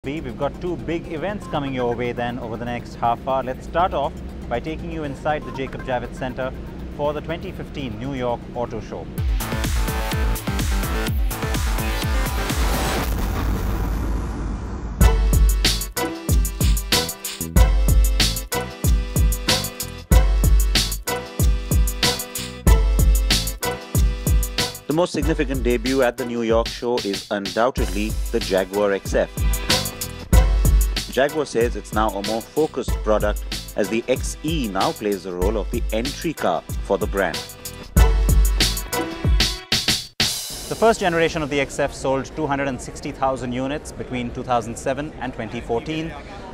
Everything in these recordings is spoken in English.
We've got two big events coming your way then over the next half hour. Let's start off by taking you inside the Jacob Javits Center for the 2015 New York Auto Show. The most significant debut at the New York show is undoubtedly the Jaguar XF. Jaguar says it's now a more focused product as the XE now plays the role of the entry car for the brand. The first generation of the XF sold 260,000 units between 2007 and 2014.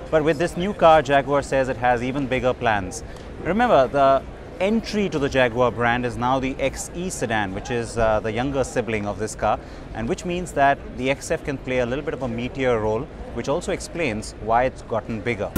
But with this new car, Jaguar says it has even bigger plans. Remember, the entry to the Jaguar brand is now the XE sedan, which is the younger sibling of this car, and which means that the XF can play a little bit of a meatier role, which also explains why it's gotten bigger.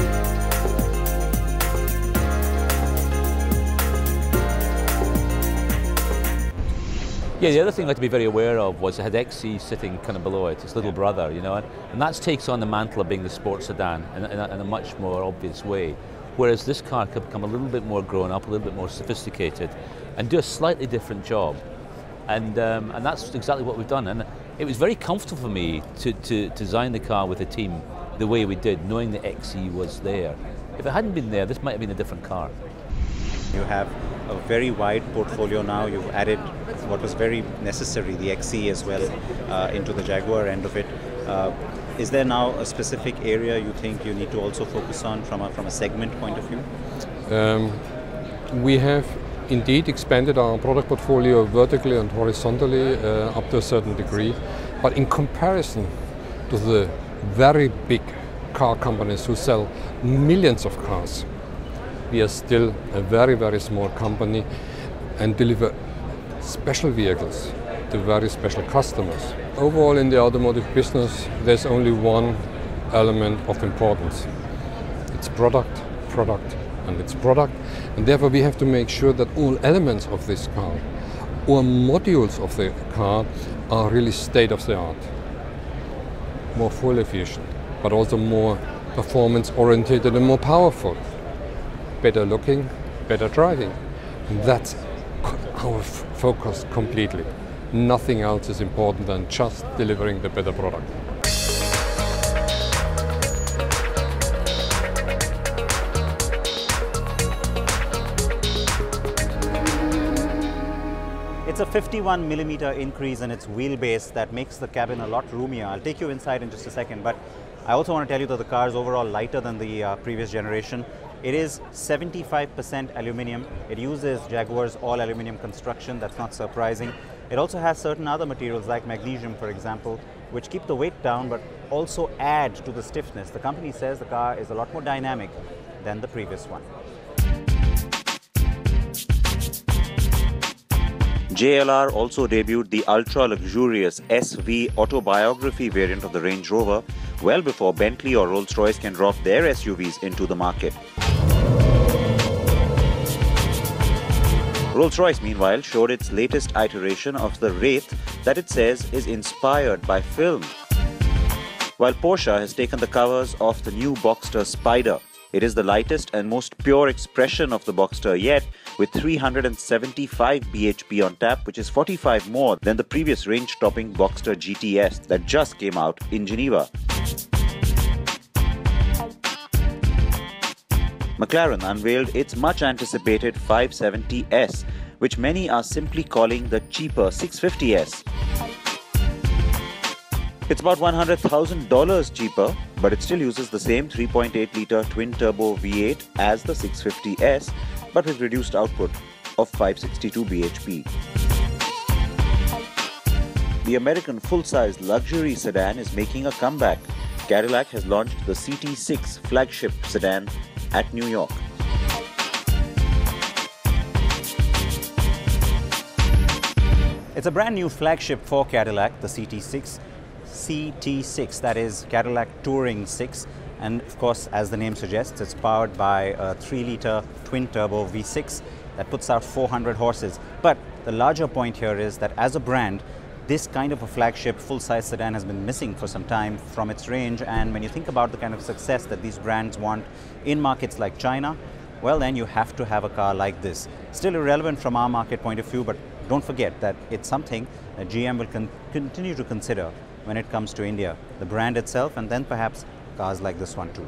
Yeah, the other thing I had to be very aware of was it had XE sitting kind of below it, its little brother, you know, and that takes on the mantle of being the sports sedan in a much more obvious way. Whereas this car could become a little bit more grown up, a little bit more sophisticated, and do a slightly different job. And that's exactly what we've done. And it was very comfortable for me to design the car with the team the way we did, knowing the XE was there. If it hadn't been there, this might have been a different car. You have a very wide portfolio now. You've added what was very necessary, the XE as well, into the Jaguar end of it. Is there now a specific area you think you need to also focus on from a segment point of view? We have indeed expanded our product portfolio vertically and horizontally up to a certain degree, but in comparison to the very big car companies who sell millions of cars, we are still a very, very small company and deliver special vehicles to very special customers. Overall in the automotive business, there's only one element of importance. It's product, product, and it's product. And therefore we have to make sure that all elements of this car or modules of the car are really state-of-the-art. More fuel efficient, but also more performance-oriented and more powerful. Better looking, better driving. And that's our focus completely. Nothing else is important than just delivering the better product. It's a 51mm increase in its wheelbase that makes the cabin a lot roomier. I'll take you inside in just a second, but I also want to tell you that the car is overall lighter than the previous generation. It is 75% aluminium. It uses Jaguar's all aluminium construction. That's not surprising. It also has certain other materials like magnesium, for example, which keep the weight down but also add to the stiffness. The company says the car is a lot more dynamic than the previous one. JLR also debuted the ultra-luxurious SV autobiography variant of the Range Rover well before Bentley or Rolls-Royce can drop their SUVs into the market. Rolls-Royce, meanwhile, showed its latest iteration of the WRAITH that it says is inspired by film. While Porsche has taken the covers off the new BOXSTER Spider. It is the lightest and most pure expression of the BOXSTER yet, with 375 bhp on tap, which is 45 more than the previous range-topping BOXSTER GTS that just came out in Geneva. McLaren unveiled its much-anticipated 570S, which many are simply calling the cheaper 650S. It's about $100,000 cheaper, but it still uses the same 3.8-litre twin-turbo V8 as the 650S, but with reduced output of 562 bhp. The American full-size luxury sedan is making a comeback. Cadillac has launched the CT6 flagship sedan at New York. It's a brand new flagship for Cadillac, the CT6. CT6, that is Cadillac Touring 6, and of course, as the name suggests, it's powered by a 3-litre twin-turbo V6 that puts out 400 horses. But the larger point here is that as a brand, this kind of a flagship full-size sedan has been missing for some time from its range, and when you think about the kind of success that these brands want in markets like China, well then you have to have a car like this. Still irrelevant from our market point of view, but don't forget that it's something that GM will continue to consider when it comes to India, the brand itself, and then perhaps cars like this one too.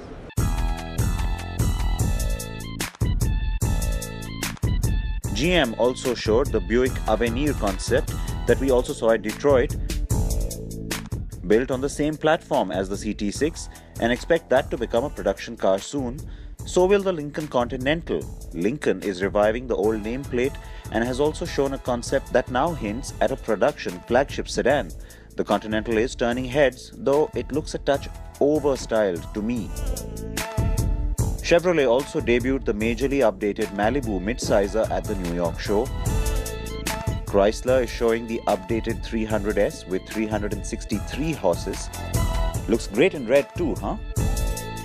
GM also showed the Buick AVENIR concept that we also saw at Detroit, built on the same platform as the CT6, and expect that to become a production car soon. So will the Lincoln Continental. Lincoln is reviving the old nameplate and has also shown a concept that now hints at a production flagship sedan. The Continental is turning heads, though it looks a touch over-styled to me. Chevrolet also debuted the majorly updated Malibu midsizer at the New York show. Chrysler is showing the updated 300S with 363 horses. Looks great in red too, huh?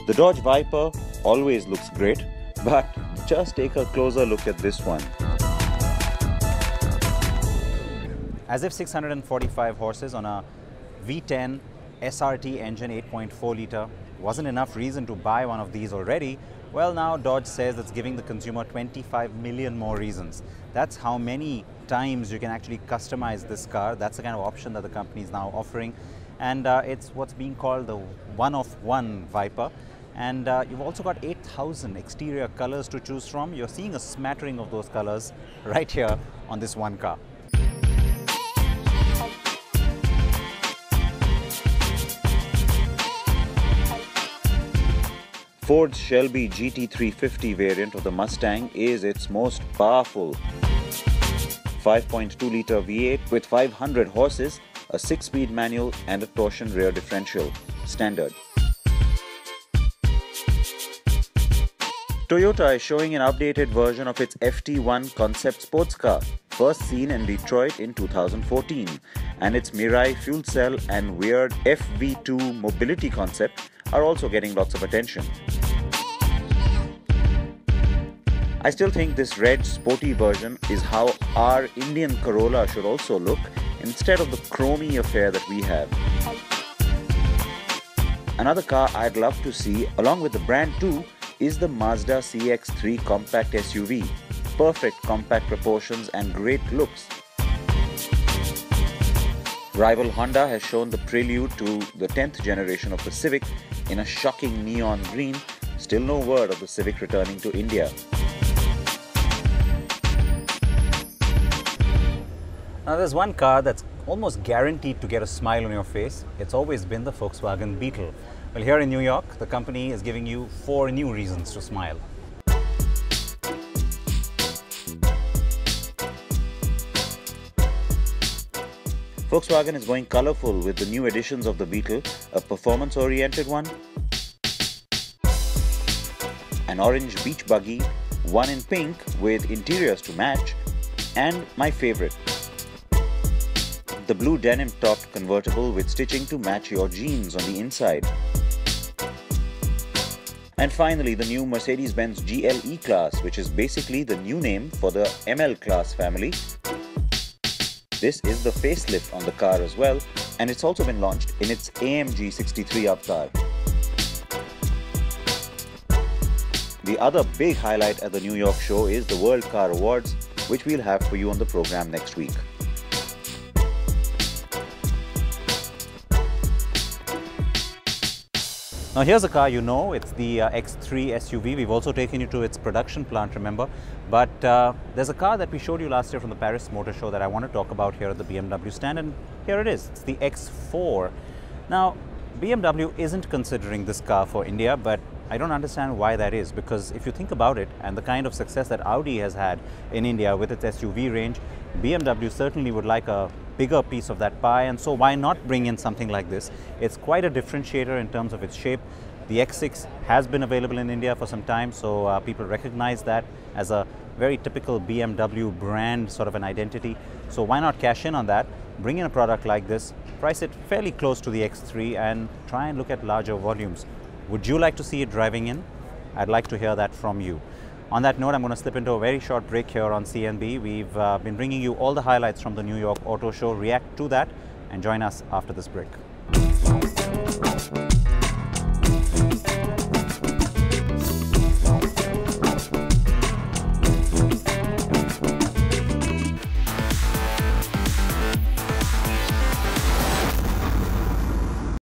The Dodge Viper always looks great, but just take a closer look at this one. As if 645 horses on a V10 SRT engine 8.4 litre wasn't enough reason to buy one of these already, well, now Dodge says it's giving the consumer 25 million more reasons. That's how many times you can actually customize this car. That's the kind of option that the company is now offering. And it's what's being called the one-of-one Viper. And you've also got 8,000 exterior colors to choose from. You're seeing a smattering of those colors right here on this one car. Ford's Shelby GT350 variant of the Mustang is its most powerful. 5.2-litre V8 with 500 horses, a 6-speed manual and a torsion rear differential. Standard. Toyota is showing an updated version of its FT1 concept sports car, first seen in Detroit in 2014, and its Mirai fuel cell and weird FV2 mobility concept are also getting lots of attention. I still think this red sporty version is how our Indian Corolla should also look, instead of the chromey affair that we have. Another car I'd love to see along with the brand too is the Mazda CX-3 compact SUV. Perfect compact proportions and great looks. Rival Honda has shown the prelude to the 10th generation of the Civic in a shocking neon green. Still no word of the Civic returning to India. Now there's one car that's almost guaranteed to get a smile on your face. It's always been the Volkswagen Beetle. Well, here in New York, the company is giving you 4 new reasons to smile. Volkswagen is going colorful with the new editions of the Beetle, a performance-oriented one, an orange beach buggy, one in pink with interiors to match, and my favorite, the blue denim-topped convertible with stitching to match your jeans on the inside. And finally, the new Mercedes-Benz GLE-CLASS, which is basically the new name for the ML-Class family. This is the facelift on the car as well, and it's also been launched in its AMG 63 avatar. The other big highlight at the New York show is the World Car Awards, which we'll have for you on the program next week. Now here's a car you know, it's the X3 SUV. We've also taken you to its production plant, remember. But there's a car that we showed you last year from the Paris Motor Show that I want to talk about here at the BMW stand, and here it is. It's the X4. Now, BMW isn't considering this car for India, but I don't understand why that is, because if you think about it and the kind of success that Audi has had in India with its SUV range, BMW certainly would like a bigger piece of that pie, and so why not bring in something like this? It's quite a differentiator in terms of its shape. The X6 has been available in India for some time, so people recognize that as a very typical BMW brand sort of an identity. So why not cash in on that, bring in a product like this, price it fairly close to the X3 and try and look at larger volumes. Would you like to see it driving in? I'd like to hear that from you. On that note, I'm going to slip into a very short break here on CNB. We've been bringing you all the highlights from the New York Auto Show. React to that and join us after this break.